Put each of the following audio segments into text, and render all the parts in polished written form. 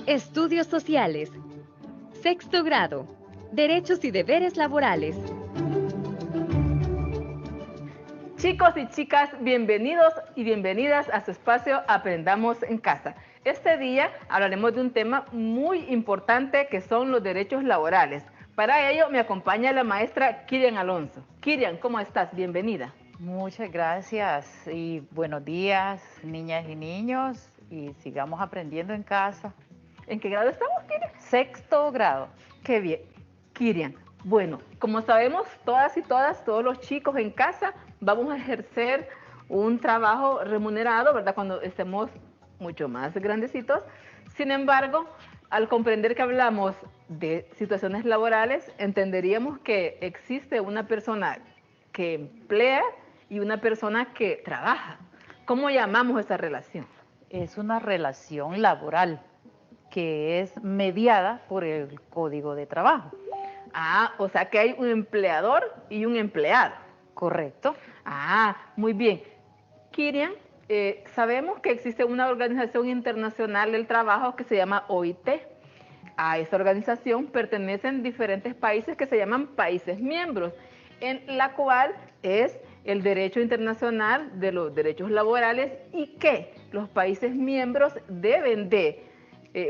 Estudios sociales. Sexto grado. Derechos y deberes laborales. Chicos y chicas, bienvenidos y bienvenidas a su espacio Aprendamos en Casa. Este día hablaremos de un tema muy importante que son los derechos laborales. Para ello me acompaña la maestra Kirian Alonso. Kirian, ¿cómo estás? Bienvenida. Muchas gracias y buenos días, niñas y niños, y sigamos aprendiendo en casa. ¿En qué grado estamos, Kirian? Sexto grado. Qué bien. Kirian, bueno, como sabemos todas y todos los chicos en casa vamos a ejercer un trabajo remunerado, ¿verdad? Cuando estemos mucho más grandecitos. Sin embargo, al comprender que hablamos de situaciones laborales, entenderíamos que existe una persona que emplea y una persona que trabaja. ¿Cómo llamamos esa relación? Es una relación laboral que es mediada por el Código de Trabajo. Ah, o sea que hay un empleador y un empleado. ¿Correcto? Ah, muy bien. Kirian, sabemos que existe una organización internacional del trabajo que se llama OIT. A esa organización pertenecen diferentes países que se llaman países miembros, en la cual es el derecho internacional de los derechos laborales y que los países miembros deben de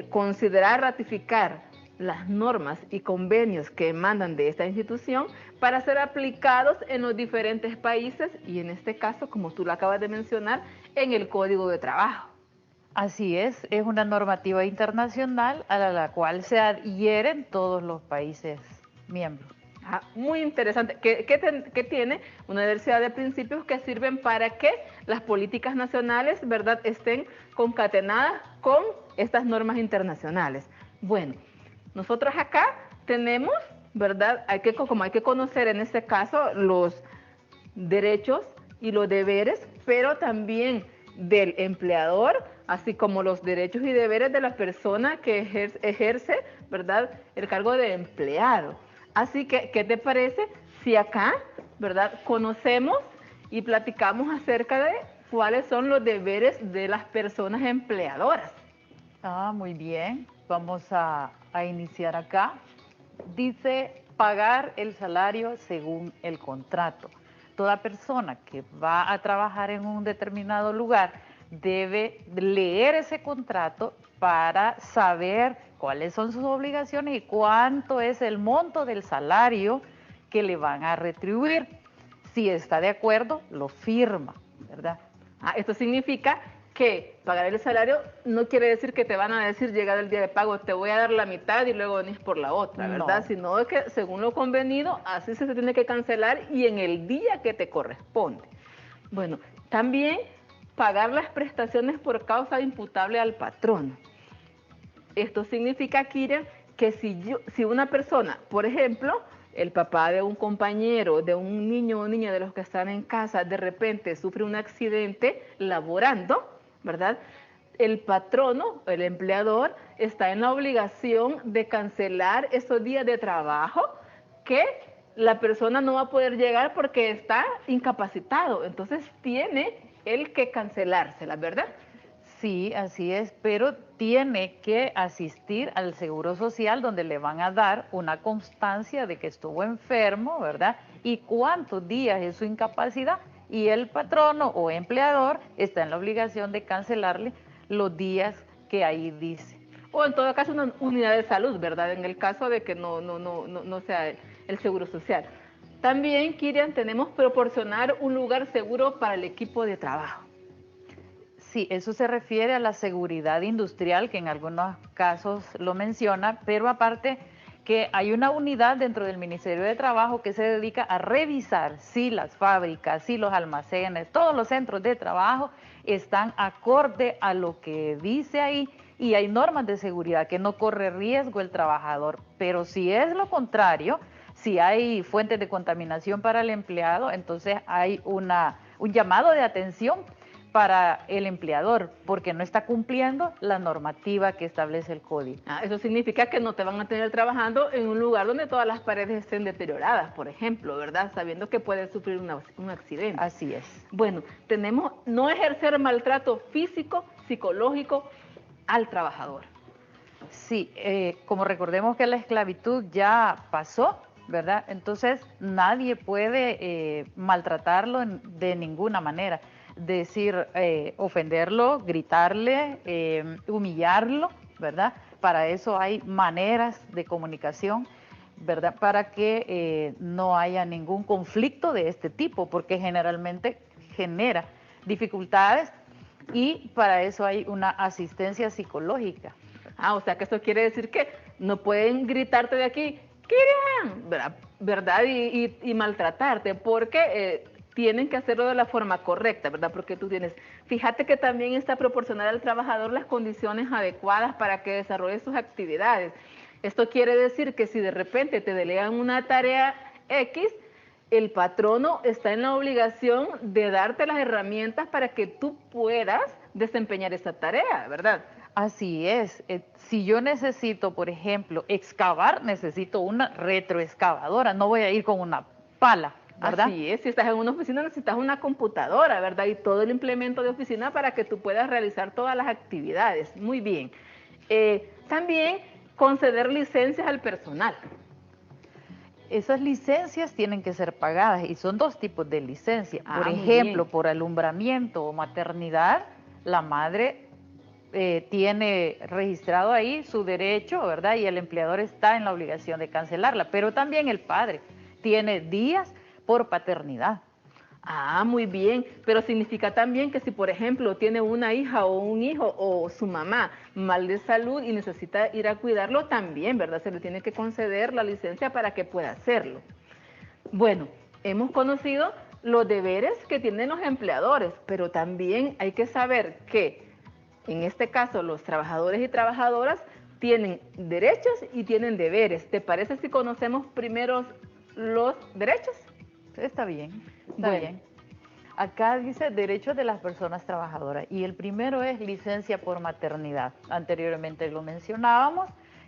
considerar ratificar las normas y convenios que emandan de esta institución para ser aplicados en los diferentes países y en este caso, como tú lo acabas de mencionar, en el Código de Trabajo. Así es una normativa internacional a la cual se adhieren todos los países miembros. Ah, muy interesante. ¿Qué tiene? Una diversidad de principios que sirven para que las políticas nacionales, ¿verdad?, estén concatenadas con estas normas internacionales. Bueno, nosotros acá tenemos, ¿verdad?, como hay que conocer en este caso los derechos y los deberes, pero también del empleador, así como los derechos y deberes de la persona que ejerce, ¿verdad?, el cargo de empleado. Así que, ¿qué te parece si acá, ¿verdad?, conocemos y platicamos acerca de cuáles son los deberes de las personas empleadoras? Ah, muy bien. Vamos a iniciar acá. Dice pagar el salario según el contrato. Toda persona que va a trabajar en un determinado lugar debe leer ese contrato para saber cuáles son sus obligaciones y cuánto es el monto del salario que le van a retribuir. Si está de acuerdo, lo firma, ¿verdad? Ah, esto significa que pagar el salario no quiere decir que te van a decir llegado el día de pago, te voy a dar la mitad y luego venís por la otra, ¿verdad? No. Sino es que según lo convenido, así se tiene que cancelar y en el día que te corresponde. Bueno, también pagar las prestaciones por causa imputable al patrono. Esto significa, Kirian, que si una persona, por ejemplo, el papá de un compañero, de un niño o niña de los que están en casa, de repente sufre un accidente laborando, ¿verdad? El patrono, el empleador, está en la obligación de cancelar esos días de trabajo que la persona no va a poder llegar porque está incapacitado. Entonces tiene él que cancelárselas, ¿verdad? Sí, así es, pero tiene que asistir al Seguro Social donde le van a dar una constancia de que estuvo enfermo, ¿verdad? Y cuántos días es su incapacidad. Y el patrono o empleador está en la obligación de cancelarle los días que ahí dice. O en todo caso una unidad de salud, ¿verdad? En el caso de que no sea el Seguro Social. También, Kirian, tenemos proporcionar un lugar seguro para el equipo de trabajo. Sí, eso se refiere a la seguridad industrial, que en algunos casos lo menciona, pero aparte que hay una unidad dentro del Ministerio de Trabajo que se dedica a revisar si las fábricas, si los almacenes, todos los centros de trabajo están acorde a lo que dice ahí y hay normas de seguridad que no corre riesgo el trabajador. Pero si es lo contrario, si hay fuentes de contaminación para el empleado, entonces hay un llamado de atención para el empleador, porque no está cumpliendo la normativa que establece el código. Eso significa que no te van a tener trabajando en un lugar donde todas las paredes estén deterioradas, por ejemplo, ¿verdad? Sabiendo que puedes sufrir un accidente. Así es. Bueno, tenemos no ejercer maltrato físico, psicológico al trabajador. Sí, como recordemos que la esclavitud ya pasó, ¿verdad? Entonces nadie puede maltratarlo de ninguna manera. Decir, ofenderlo, gritarle, humillarlo, ¿verdad? Para eso hay maneras de comunicación, ¿verdad? Para que no haya ningún conflicto de este tipo, porque generalmente genera dificultades y para eso hay una asistencia psicológica. O sea que eso quiere decir que no pueden gritarte de aquí, Kirian, ¿verdad? Y maltratarte, porque tienen que hacerlo de la forma correcta, ¿verdad? Porque tú tienes, fíjate que también está proporcionar al trabajador las condiciones adecuadas para que desarrolle sus actividades. Esto quiere decir que si de repente te delegan una tarea X, el patrono está en la obligación de darte las herramientas para que tú puedas desempeñar esa tarea, ¿verdad? Así es. Si yo necesito, por ejemplo, excavar, necesito una retroexcavadora. No voy a ir con una pala, ¿verdad? Así es. Si estás en una oficina necesitas una computadora, ¿verdad? Y todo el implemento de oficina para que tú puedas realizar todas las actividades. Muy bien. También conceder licencias al personal. Esas licencias tienen que ser pagadas y son dos tipos de licencia. Por Muy ejemplo, bien. por alumbramiento o maternidad, la madre tiene registrado ahí su derecho, ¿verdad? Y el empleador está en la obligación de cancelarla, pero también el padre tiene días por paternidad. Muy bien, pero significa también que si, por ejemplo, tiene una hija o un hijo o su mamá mal de salud y necesita ir a cuidarlo, también, ¿verdad? Se le tiene que conceder la licencia para que pueda hacerlo. Bueno, hemos conocido los deberes que tienen los empleadores, pero también hay que saber que, en este caso, los trabajadores y trabajadoras tienen derechos y tienen deberes. ¿Te parece si conocemos primero los derechos? Está bien, está Bueno. bien. Acá dice derechos de las personas trabajadoras y el primero es licencia por maternidad. Anteriormente lo mencionábamos,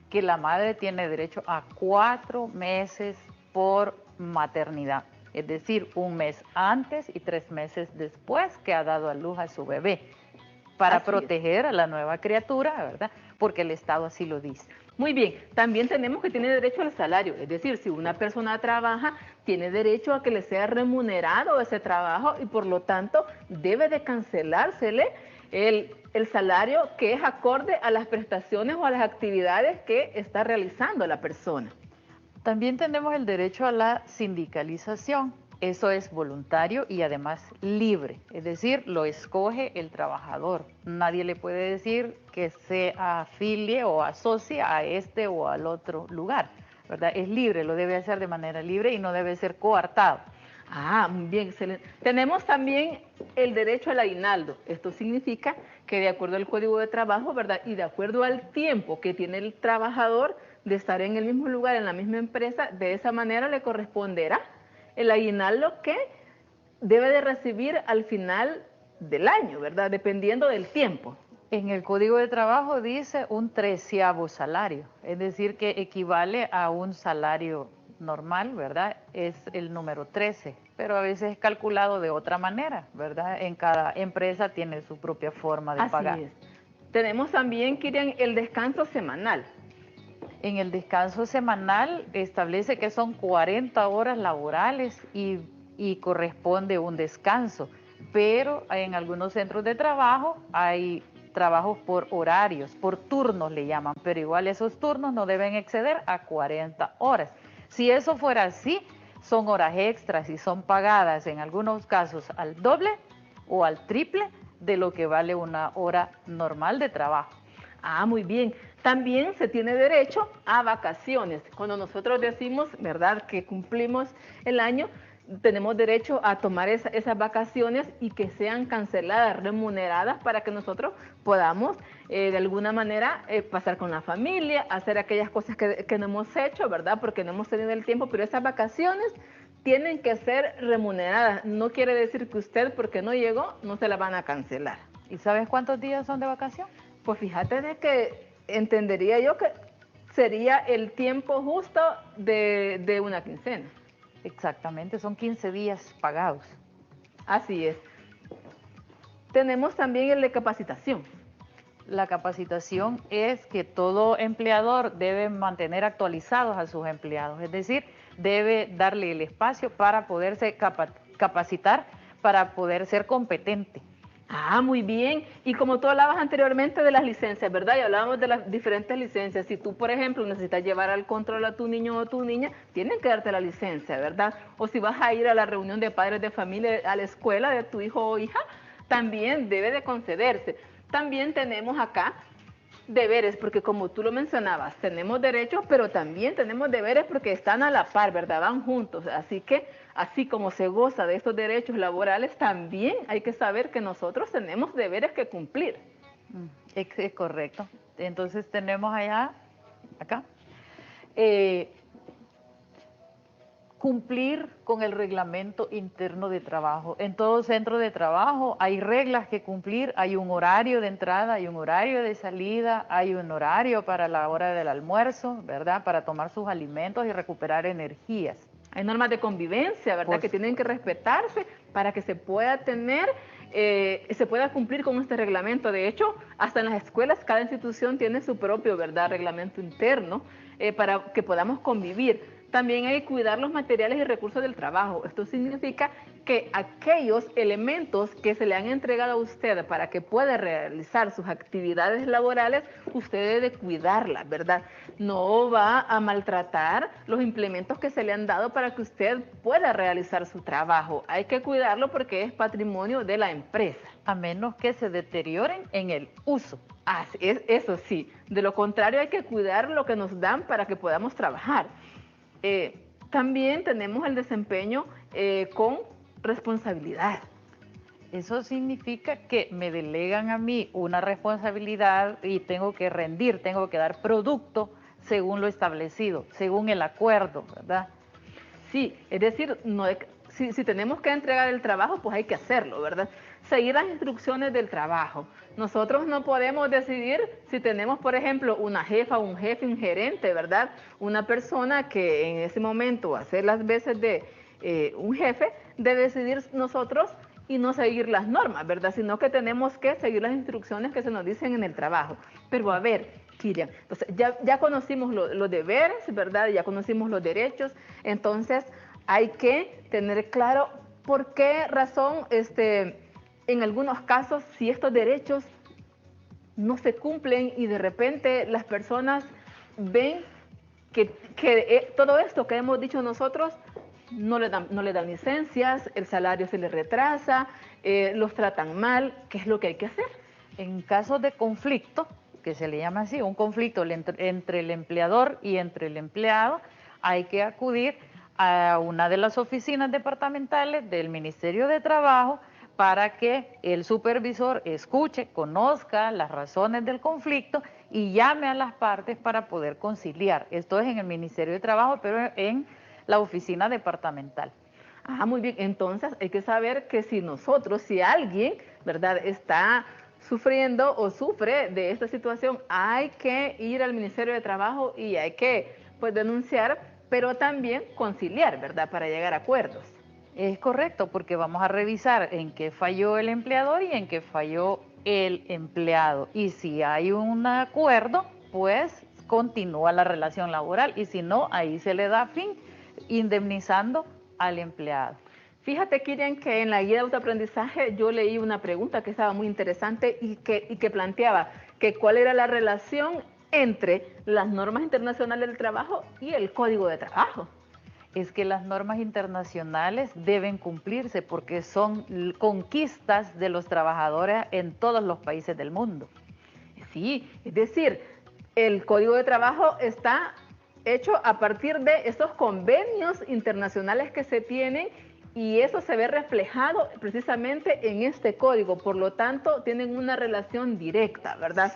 que la madre tiene derecho a 4 meses por maternidad, es decir, 1 mes antes y 3 meses después que ha dado a luz a su bebé, para proteger a la nueva criatura, ¿verdad? Porque el Estado así lo dice. Muy bien, también tenemos que tiene derecho al salario, es decir, si una persona trabaja, tiene derecho a que le sea remunerado ese trabajo y por lo tanto debe de cancelársele el salario que es acorde a las prestaciones o a las actividades que está realizando la persona. También tenemos el derecho a la sindicalización. Eso es voluntario y además libre, es decir, lo escoge el trabajador. Nadie le puede decir que se afilie o asocie a este o al otro lugar, ¿verdad? Es libre, lo debe hacer de manera libre y no debe ser coartado. Muy bien, excelente. Tenemos también el derecho al aguinaldo. Esto significa que de acuerdo al Código de Trabajo, ¿verdad? Y de acuerdo al tiempo que tiene el trabajador de estar en el mismo lugar, en la misma empresa, de esa manera le corresponderá el aguinaldo que debe de recibir al final del año, ¿verdad? Dependiendo del tiempo. En el Código de Trabajo dice un 13º salario, es decir, que equivale a un salario normal, ¿verdad? Es el número 13, pero a veces es calculado de otra manera, ¿verdad? En cada empresa tiene su propia forma de pagar. Así es. Tenemos también, Kirian, el descanso semanal. En el descanso semanal establece que son 40 horas laborales y corresponde un descanso, pero en algunos centros de trabajo hay trabajos por horarios, por turnos le llaman, pero igual esos turnos no deben exceder a 40 horas. Si eso fuera así, son horas extras y son pagadas en algunos casos al doble o al triple de lo que vale una hora normal de trabajo. Muy bien. También se tiene derecho a vacaciones. Cuando nosotros decimos, ¿verdad?, que cumplimos el año, tenemos derecho a tomar esas vacaciones y que sean canceladas, remuneradas, para que nosotros podamos de alguna manera pasar con la familia, hacer aquellas cosas que no hemos hecho, ¿verdad?, porque no hemos tenido el tiempo, pero esas vacaciones tienen que ser remuneradas. No quiere decir que usted, porque no llegó, no se la van a cancelar. ¿Y sabes cuántos días son de vacación? Pues fíjate de que entendería yo que sería el tiempo justo de una quincena. Exactamente, son 15 días pagados. Así es. Tenemos también el de capacitación. la capacitación es que todo empleador debe mantener actualizados a sus empleados, es decir, debe darle el espacio para poderse capacitar, para poder ser competente. Ah, muy bien. Y como tú hablabas anteriormente de las licencias, ¿verdad? Y hablábamos de las diferentes licencias. Si tú, por ejemplo, necesitas llevar al control a tu niño o tu niña, tienen que darte la licencia, ¿verdad? O si vas a ir a la reunión de padres de familia, a la escuela de tu hijo o hija, también debe de concederse. También tenemos acá deberes, porque como tú lo mencionabas, tenemos derechos, pero también tenemos deberes porque están a la par, ¿verdad? Van juntos. Así que, así como se goza de estos derechos laborales, también hay que saber que nosotros tenemos deberes que cumplir. Es correcto. Entonces tenemos acá, cumplir con el reglamento interno de trabajo. En todo centro de trabajo hay reglas que cumplir, hay un horario de entrada, hay un horario de salida, hay un horario para la hora del almuerzo, ¿verdad? Para tomar sus alimentos y recuperar energías. Hay normas de convivencia, ¿verdad? Que tienen que respetarse para que se pueda tener, se pueda cumplir con este reglamento. De hecho, hasta en las escuelas cada institución tiene su propio, ¿verdad?, reglamento interno para que podamos convivir. También hay que cuidar los materiales y recursos del trabajo. Esto significa que aquellos elementos que se le han entregado a usted para que pueda realizar sus actividades laborales, usted debe cuidarlas, ¿verdad? No va a maltratar los implementos que se le han dado para que usted pueda realizar su trabajo. Hay que cuidarlo porque es patrimonio de la empresa. A menos que se deterioren en el uso. Así es, eso sí. De lo contrario, hay que cuidar lo que nos dan para que podamos trabajar. También tenemos el desempeño con responsabilidad. Eso significa que me delegan a mí una responsabilidad y tengo que rendir, tengo que dar producto según lo establecido, según el acuerdo, ¿verdad? Sí, es decir, si tenemos que entregar el trabajo, pues hay que hacerlo, ¿verdad? Seguir las instrucciones del trabajo. Nosotros no podemos decidir si tenemos, por ejemplo, una jefa, un jefe, un gerente, ¿verdad? Una persona que en ese momento va a hacer las veces de un jefe, de decidir nosotros y no seguir las normas, ¿verdad? Sino que tenemos que seguir las instrucciones que se nos dicen en el trabajo. Pero a ver, Kirian, entonces ya conocimos los deberes, ¿verdad? Ya conocimos los derechos, entonces hay que tener claro por qué razón, en algunos casos, si estos derechos no se cumplen y de repente las personas ven que todo esto que hemos dicho nosotros no le dan licencias, el salario se les retrasa, los tratan mal, ¿qué es lo que hay que hacer? En casos de conflicto, que se le llama así, un conflicto entre el empleador y entre el empleado, hay que acudir a una de las oficinas departamentales del Ministerio de Trabajo para que el supervisor escuche, conozca las razones del conflicto y llame a las partes para poder conciliar. Esto es en el Ministerio de Trabajo, pero en la oficina departamental. Ah, muy bien. Entonces hay que saber que si alguien, ¿verdad?, está sufriendo o sufre de esta situación, hay que ir al Ministerio de Trabajo y hay que, pues, denunciar, pero también conciliar, ¿verdad?, para llegar a acuerdos. Es correcto, porque vamos a revisar en qué falló el empleador y en qué falló el empleado. Y si hay un acuerdo, pues continúa la relación laboral y si no, ahí se le da fin indemnizando al empleado. Fíjate, Kirian, que en la guía de autoaprendizaje yo leí una pregunta que estaba muy interesante y que planteaba que cuál era la relación entre las normas internacionales del trabajo y el Código de Trabajo. Es que las normas internacionales deben cumplirse porque son conquistas de los trabajadores en todos los países del mundo. Sí, es decir, el Código de Trabajo está hecho a partir de estos convenios internacionales que se tienen y eso se ve reflejado precisamente en este código, por lo tanto tienen una relación directa, ¿verdad?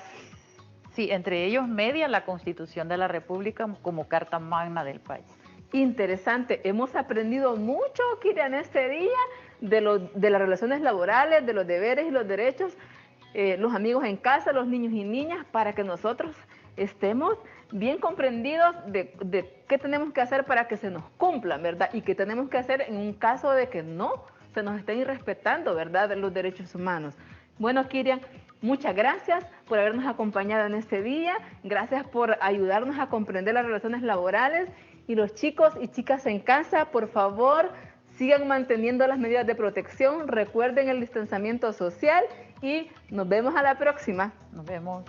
Sí, entre ellos media la Constitución de la República como carta magna del país. Interesante, hemos aprendido mucho, Kirian, este día de las relaciones laborales, de los deberes y los derechos, los amigos en casa, los niños y niñas, para que nosotros estemos bien comprendidos de qué tenemos que hacer para que se nos cumplan, ¿verdad? Y qué tenemos que hacer en un caso de que no se nos estén irrespetando, ¿verdad?, los derechos humanos. Bueno, Kirian, Muchas gracias por habernos acompañado en este día, gracias por ayudarnos a comprender las relaciones laborales, y los chicos y chicas en casa, por favor, sigan manteniendo las medidas de protección, recuerden el distanciamiento social y nos vemos a la próxima. Nos vemos.